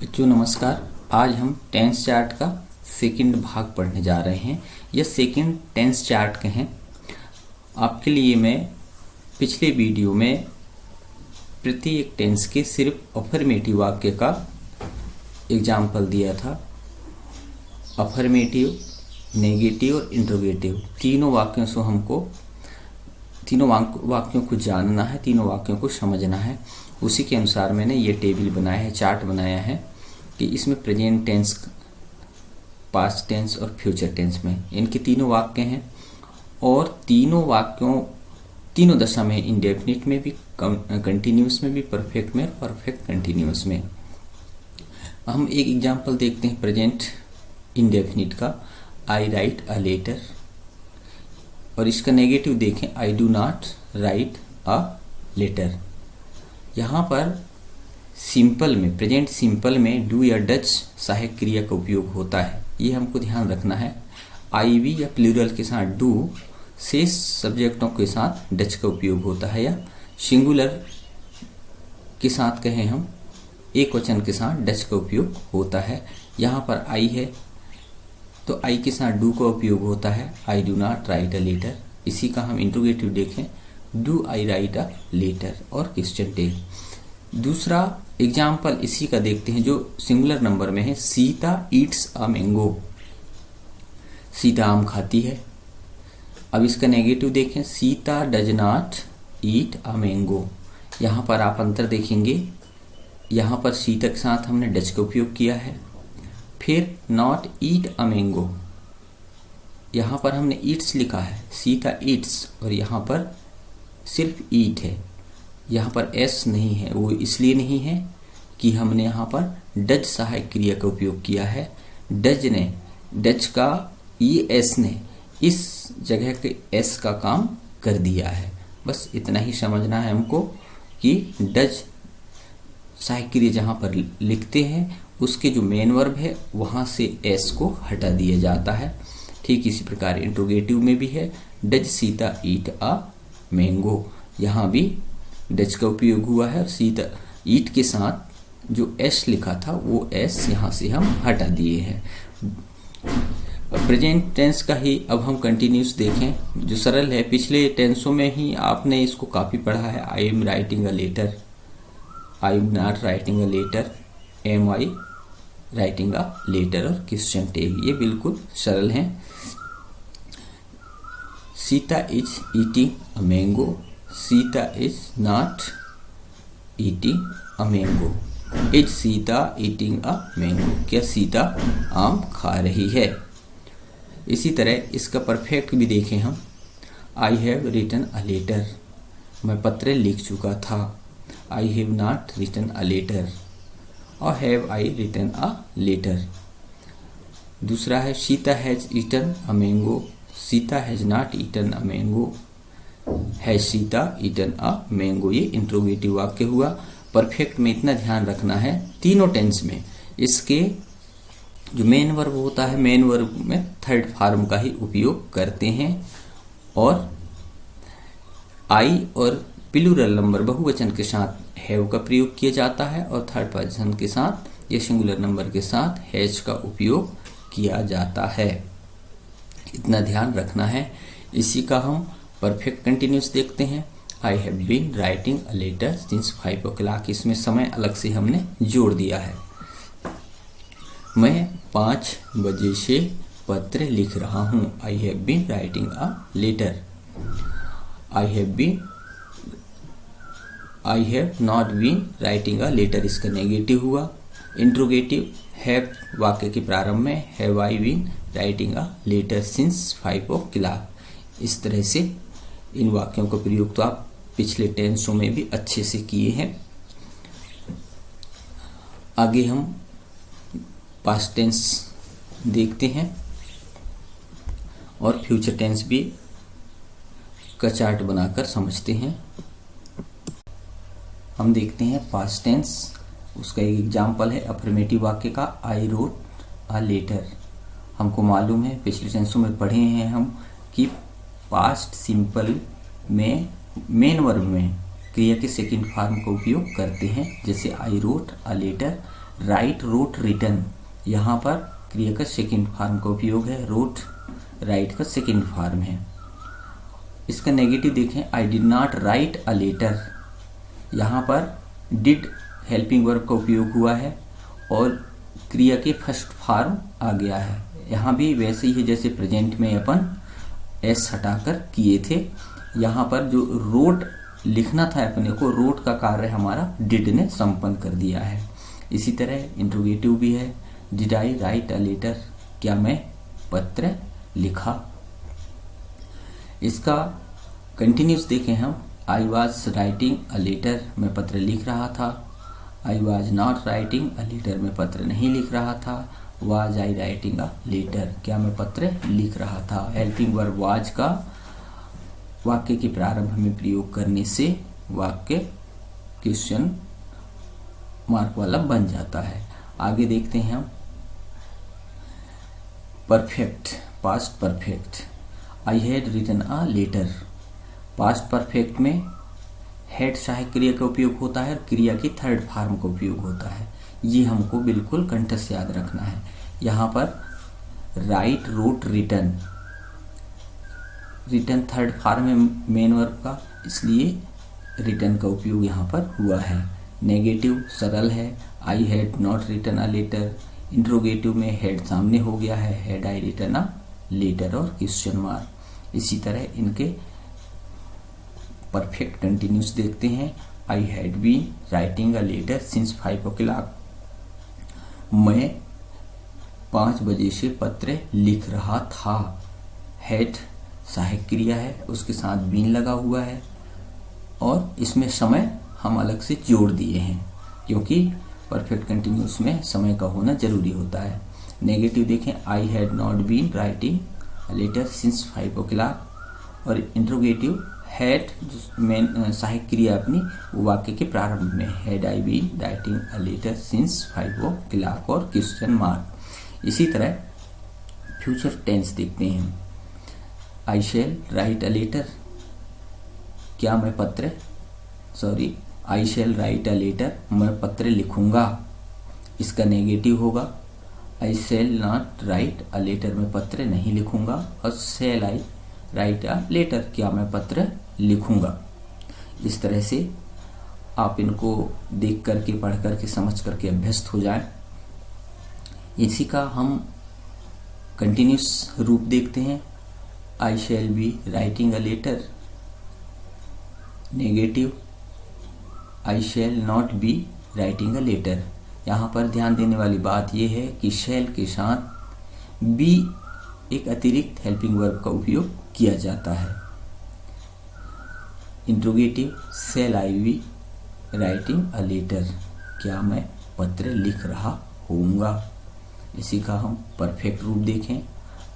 बच्चों नमस्कार। आज हम टेंस चार्ट का सेकंड भाग पढ़ने जा रहे हैं। यह सेकंड टेंस चार्ट के हैं। आपके लिए मैं पिछले वीडियो में प्रत्येक टेंस के सिर्फ अफर्मेटिव वाक्य का एग्जाम्पल दिया था। अफर्मेटिव, नेगेटिव और इंट्रोगेटिव तीनों वाक्यों को जानना है, तीनों वाक्यों को समझना है। उसी के अनुसार मैंने ये टेबल बनाया है, चार्ट बनाया है कि इसमें प्रेजेंट टेंस, पास्ट टेंस और फ्यूचर टेंस में इनके तीनों वाक्य हैं और तीनों दशा में, इंडेफिनिट में भी, कंटिन्यूअस में भी, परफेक्ट में, परफेक्ट कंटिन्यूअस में। हम एक एग्जांपल देखते हैं प्रेजेंट इंडेफिनिट का। I write a letter. और इसका नेगेटिव देखें, I do not write a letter. यहाँ पर सिंपल में, प्रेजेंट सिंपल में डू या डच सहायक क्रिया का उपयोग होता है। ये हमको ध्यान रखना है। आई वी या प्लूरल के साथ डू, शेष सब्जेक्टों के साथ डच का उपयोग होता है, या सिंगुलर के साथ कहें हम, एक वचन के साथ डच का उपयोग होता है। यहाँ पर आई है तो आई के साथ डू का उपयोग होता है। I do not write a letter. इसी का हम इंट्रोगेटिव देखें, do I write a letter और क्वेश्चन टैग। दूसरा एग्जाम्पल इसी का देखते हैं जो सिंगुलर नंबर में है। Sita eats a mango. Sita आम खाती है। अब इसका नेगेटिव देखें, Sita does not eat a mango. यहाँ पर आप अंतर देखेंगे, यहाँ पर सीता के साथ हमने डच का उपयोग किया है। फिर नॉट ईट अ मैंगो, यहाँ पर हमने ईट्स लिखा है, सीता ईट्स, और यहाँ पर सिर्फ ईट है। यहाँ पर एस नहीं है। वो इसलिए नहीं है कि हमने यहाँ पर डज सहायक क्रिया का उपयोग किया है। डच का ये एस ने इस जगह के एस का काम कर दिया है। बस इतना ही समझना है हमको कि डज सहायक क्रिया जहाँ पर लिखते हैं उसके जो मेन वर्ब है वहाँ से एस को हटा दिया जाता है। ठीक इसी प्रकार इंट्रोगेटिव में भी है, does Sita eat a mango. यहाँ भी डच का उपयोग हुआ है और सीता ईट के साथ जो एस लिखा था वो एस यहाँ से हम हटा दिए हैं। प्रेजेंट टेंस का ही अब हम कंटिन्यूस देखें जो सरल है। पिछले टेंसों में ही आपने इसको काफी पढ़ा है। I am writing a letter, I am not writing a letter, am I writing a letter और क्वेश्चन टैग। ये बिल्कुल सरल हैं। Sita is eating a mango, Sita is not eating a mango. Is Sita eating a mango, क्या सीता आम खा रही है। इसी तरह इसका परफेक्ट भी देखें हम। I have written a letter, मैं पत्र लिख चुका था। I have not written a letter, और have I written a letter. दूसरा है Sita has eaten a mango, Sita has not eaten a mango, has Sita eaten a mango. ये इंट्रोगेटिव वाक्य हुआ। परफेक्ट में इतना ध्यान रखना है, तीनों टेंस में इसके जो मेन वर्ब होता है, मेन वर्ब में थर्ड फॉर्म का ही उपयोग करते हैं, और आई और प्लूरल नंबर बहुवचन के साथ हैव का प्रयोग किया जाता है, और थर्ड पर्सन के साथ या सिंगुलर नंबर के साथ हैज का उपयोग किया जाता है। इतना ध्यान रखना है। इसी का हम परफेक्ट कंटिन्यूस देखते हैं। I have been writing a letter since 5 o'clock। इसमें समय अलग से हमने जोड़ दिया है। मैं 5 बजे से पत्र लिख रहा हूँ। I have been writing a letter. I have not been writing a letter, इसका नेगेटिव हुआ। इंट्रोगेटिव हैव वाक्य के प्रारंभ में, have I been writing a letter since 5 o'clock। इस तरह से इन वाक्यों का प्रयोग तो आप पिछले टेंसों में भी अच्छे से किए हैं। आगे हम पास्ट टेंस देखते हैं और फ्यूचर टेंस भी का चार्ट बनाकर समझते हैं। हम देखते हैं पास्ट टेंस। उसका एक एग्जाम्पल है अफर्मेटिव वाक्य का, आई रोट अ लेटर। हमको मालूम है, पिछले टेंसों में पढ़े हैं हम कि पास्ट सिंपल में मेन वर्ब में क्रिया के सेकंड फॉर्म का उपयोग करते हैं। जैसे I wrote a letter write, wrote, written, यहाँ पर क्रिया का सेकेंड फॉर्म का उपयोग है, रोट राइट का सेकेंड फॉर्म है। इसका नेगेटिव देखें, I did not write a letter, यहाँ पर डिड हेल्पिंग वर्ब का उपयोग हुआ है और क्रिया के फर्स्ट फॉर्म आ गया है। यहाँ भी वैसे ही है जैसे प्रेजेंट में अपन एस हटाकर किए थे। यहाँ पर जो रोट लिखना था अपने को, रोट का कार्य हमारा डिड ने संपन्न कर दिया है। इसी तरह इंट्रोगेटिव भी है, did I write a letter, क्या मैं पत्र लिखा। इसका कंटिन्यूस देखें हम, I was writing a letter, मैं पत्र लिख रहा था। I was not writing a letter, मैं पत्र नहीं लिख रहा था। Was I writing a letter, क्या मैं पत्र लिख रहा था। हेल्पिंग वर्ब वाज का वाक्य के प्रारंभ में प्रयोग करने से वाक्य क्वेश्चन मार्क वाला बन जाता है। आगे देखते हैं हम perfect, past perfect, I had written a letter. Past perfect में हैड सहायक क्रिया का उपयोग होता है और क्रिया की थर्ड फॉर्म का उपयोग होता है। ये हमको बिल्कुल कंठस्थ याद रखना है। यहाँ पर write, wrote, written, written third form है मेन वर्ब का, इसलिए रिटन का उपयोग यहाँ पर हुआ है। नेगेटिव सरल है, I had not written a letter. Interrogative में हैड सामने हो गया है, had I written a letter और क्वेश्चन मार्क। इसी तरह इनके परफेक्ट कंटिन्यूस देखते हैं, I had been writing a letter since 5 o'clock, मैं 5 बजे से पत्र लिख रहा था। हैड सहायक क्रिया है, उसके साथ बीन लगा हुआ है और इसमें समय हम अलग से जोड़ दिए हैं क्योंकि परफेक्ट कंटिन्यूस में समय का होना जरूरी होता है। नेगेटिव देखें, I had not been writing a letter since 5 o'clock और इंट्रोगेटिव हैड मेन सहायक क्रिया अपनी वो वाक्य के प्रारंभ में, had I been writing a letter since 5 o'clock और क्वेश्चन मार्क। इसी तरह फ्यूचर टेंस देखते हैं, I shall write a letter, क्या मैं पत्र आई शैल राइट अ लेटर, मैं पत्र लिखूंगा। इसका नेगेटिव होगा, I shall not write a letter, मैं पत्र नहीं लिखूंगा। और शैल आई राइट अ लेटर, क्या मैं पत्र लिखूंगा। इस तरह से आप इनको देख करके, पढ़ करके, समझ करके अभ्यस्त हो जाए। इसी का हम कंटिन्यूस रूप देखते हैं, I shall be writing a letter. Negative, I shall not be writing a letter. यहाँ पर ध्यान देने वाली बात यह है कि शैल के साथ बी एक अतिरिक्त हेल्पिंग वर्ब का उपयोग किया जाता है। Interrogative, shall I be writing a letter, क्या मैं पत्र लिख रहा होऊंगा। इसी का हम परफेक्ट रूप देखें,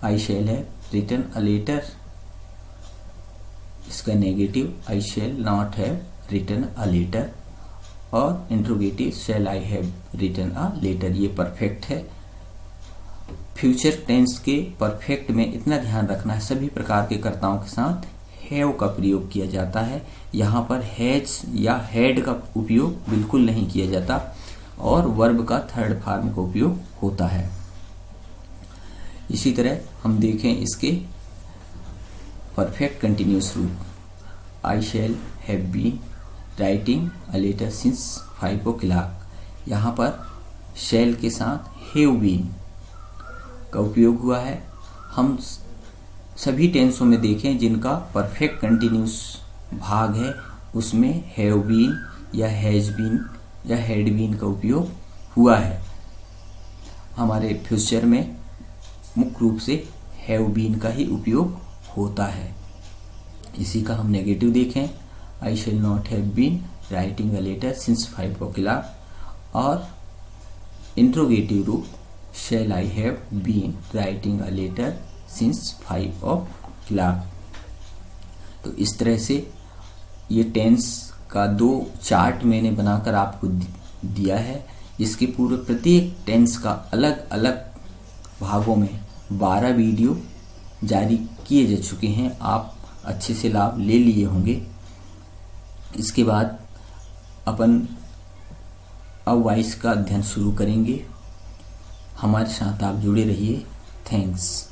I shall have written a letter. इसका negative, I shall not have written a letter और interrogative, shall I have written a letter. ये परफेक्ट है। फ्यूचर टेंस के परफेक्ट में इतना ध्यान रखना है, सभी प्रकार के कर्ताओं के साथ हैव का प्रयोग किया जाता है। यहाँ पर हैज या हैड का उपयोग बिल्कुल नहीं किया जाता और वर्ब का थर्ड फॉर्म का उपयोग होता है। इसी तरह हम देखें इसके परफेक्ट कंटिन्यूस रूप, I shall have been writing a letter since 5 o'clock। यहाँ पर शैल के साथ हैव बीन का उपयोग हुआ है। हम सभी टेंसों में देखें जिनका परफेक्ट कंटिन्यूस भाग है उसमें हैव बीन या हैज बीन या हैड बीन का उपयोग हुआ है। हमारे फ्यूचर में मुख्य रूप से हैव बीन का ही उपयोग होता है। इसी का हम नेगेटिव देखें, I shall not have been writing a letter since 5 o'clock और इंट्रोगेटिव रूप, shall I have been writing a letter since 5 o'clock। तो इस तरह से ये टेंस का 2 चार्ट मैंने बनाकर आपको दिया है। इसके पूरे प्रत्येक टेंस का अलग अलग भागों में 12 वीडियो जारी किए जा चुके हैं, आप अच्छे से लाभ ले लिए होंगे। इसके बाद अपन अब वॉइस का अध्ययन शुरू करेंगे। हमारे साथ आप जुड़े रहिए। थैंक्स।